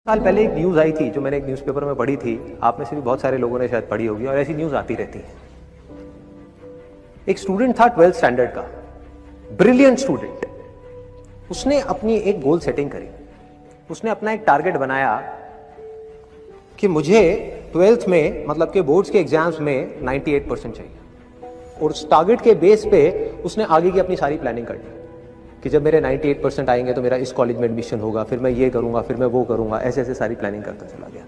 साल पहले एक न्यूज़ आई थी जो मैंने एक न्यूज़पेपर में पढ़ी थी। आप में से भी बहुत सारे लोगों ने शायद पढ़ी होगी और ऐसी न्यूज़ आती रहती है। एक स्टूडेंट था 12th स्टैंडर्ड का, ब्रिलियंट स्टूडेंट। उसने अपनी एक गोल सेटिंग करी। उसने अपना एक टारगेट बनाया कि मुझे 12th में मतलब के बोर्ड्स के एग्जाम्स में 98% चाहिए, और उस टारगेट के बेस पे उसने आगे की अपनी सारी प्लानिंग कर ली कि जब मेरे 98% आएंगे तो मेरा इस कॉलेज में एडमिशन होगा, फिर मैं ये करूंगा, फिर मैं वो करूंगा। ऐसे ऐसे सारी प्लानिंग करता चला गया।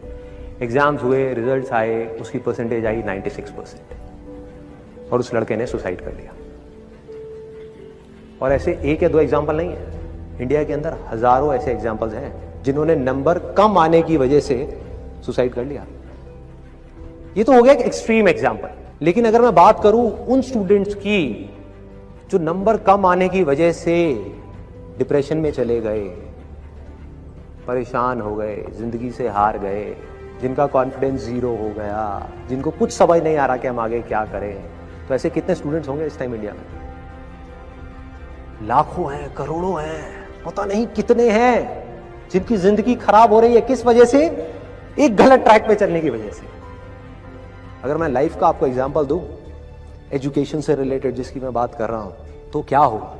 एग्जाम्स हुए, रिजल्ट्स आए, उसकी परसेंटेज आई 96% और उस लड़के ने सुसाइड कर लिया। और ऐसे एक या दो एग्जाम्पल नहीं है, इंडिया के अंदर हजारों ऐसे एग्जाम्पल्स हैं जिन्होंने नंबर कम आने की वजह से सुसाइड कर लिया। ये तो हो गया एक एक्सट्रीम एग्जाम्पल, लेकिन अगर मैं बात करूं उन स्टूडेंट्स की जो नंबर कम आने की वजह से डिप्रेशन में चले गए, परेशान हो गए, जिंदगी से हार गए, जिनका कॉन्फिडेंस जीरो हो गया, जिनको कुछ समझ नहीं आ रहा कि हम आगे क्या करें, तो ऐसे कितने स्टूडेंट्स होंगे इस टाइम इंडिया में? लाखों हैं, करोड़ों हैं, पता नहीं कितने हैं जिनकी जिंदगी खराब हो रही है। किस वजह से? एक गलत ट्रैक पे चलने की वजह से। अगर मैं लाइफ का आपको एग्जांपल दूं, एजुकेशन से रिलेटेड जिसकी मैं बात कर रहा हूं, तो क्या होगा?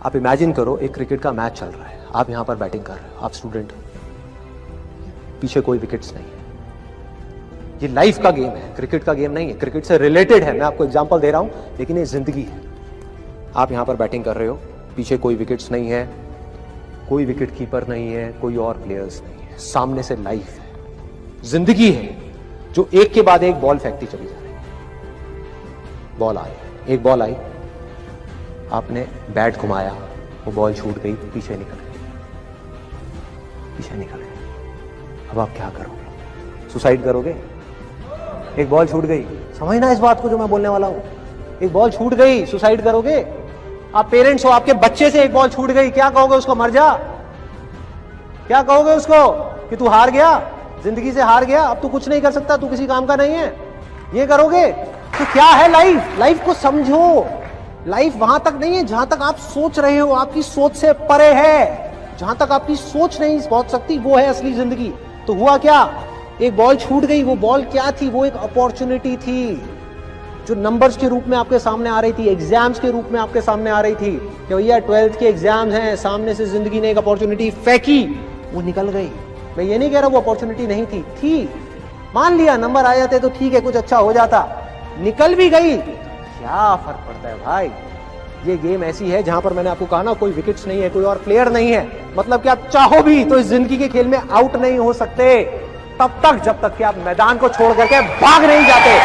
आप इमेजिन करो, एक क्रिकेट का मैच चल रहा है, आप यहां पर बैटिंग कर रहे हो, आप स्टूडेंट हो, पीछे कोई विकेट्स नहीं है। ये लाइफ का गेम है, क्रिकेट का गेम नहीं है, क्रिकेट से रिलेटेड है। मैं आपको एग्जांपल दे रहा हूं, लेकिन ये जिंदगी है। आप यहां पर बैटिंग कर रहे हो, पीछे कोई विकेट्स नहीं है, कोई विकेट कीपर नहीं है, कोई और प्लेयर्स नहीं है, सामने से लाइफ है, जिंदगी है जो एक के बाद एक बॉल फेंकती चली जा रही है। बॉल आई, एक बॉल आई, आपने बैट घुमाया, वो बॉल छूट गई, पीछे निकल गई, पीछे निकल गई। अब आप क्या करोगे? सुसाइड करोगे? एक बॉल छूट गई, समझना इस बात को जो मैं बोलने वाला हूं। एक बॉल छूट गई, सुसाइड करोगे? आप पेरेंट्स हो, आपके बच्चे से एक बॉल छूट गई, क्या कहोगे उसको? मर जा? क्या कहोगे उसको कि तू हार गया, जिंदगी से हार गया, अब तू कुछ नहीं कर सकता, तू किसी काम का नहीं है? ये करोगे? तो क्या है लाइफ? लाइफ को समझो। लाइफ वहां तक नहीं है जहां तक आप सोच रहे हो, आपकी सोच से परे है। जहां तक आपकी सोच नहीं पहुंच सकती, वो है असली जिंदगी। तो हुआ क्या? एक बॉल छूट गई। वो बॉल क्या थी? वो एक अपॉर्चुनिटी थी जो नंबर्स के रूप में आपके सामने आ रही थी, एग्जाम्स के रूप में आपके सामने आ रही थी कि भैया 12th के एग्जाम्स हैं, सामने से जिंदगी ने एक अपॉर्चुनिटी फेंकी, वो निकल गई। मैं ये नहीं कह रहा वो अपॉर्चुनिटी नहीं थी, मान लिया नंबर आ जाते तो ठीक है, कुछ अच्छा हो जाता, निकल भी गई, क्या फर्क पड़ता है भाई? ये गेम ऐसी है जहां पर मैंने आपको कहा ना, कोई विकेट्स नहीं है, कोई और प्लेयर नहीं है, मतलब कि आप चाहो भी तो इस जिंदगी के खेल में आउट नहीं हो सकते तब तक जब तक कि आप मैदान को छोड़ करके भाग नहीं जाते।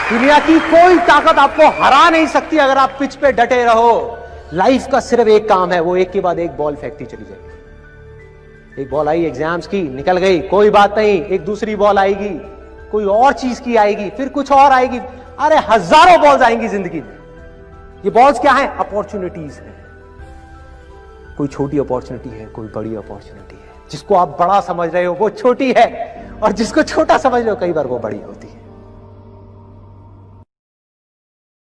दुनिया की कोई ताकत आपको हरा नहीं सकती अगर आप पिच पे डटे रहो। लाइफ का सिर्फ एक काम है, वो एक के बाद एक बॉल फेंकती चली जाएगी। एक बॉल आई एग्जाम्स की, निकल गई, कोई बात नहीं, एक दूसरी बॉल आएगी, कोई और चीज की आएगी, फिर कुछ और आएगी। अरे हजारों बॉल्स आएंगी जिंदगी में। ये बॉल्स क्या है? अपॉर्चुनिटीज है। कोई छोटी अपॉर्चुनिटी है, कोई बड़ी अपॉर्चुनिटी है। जिसको आप बड़ा समझ रहे हो वो छोटी है, और जिसको छोटा समझ रहे हो कई बार वो बड़ी होती है।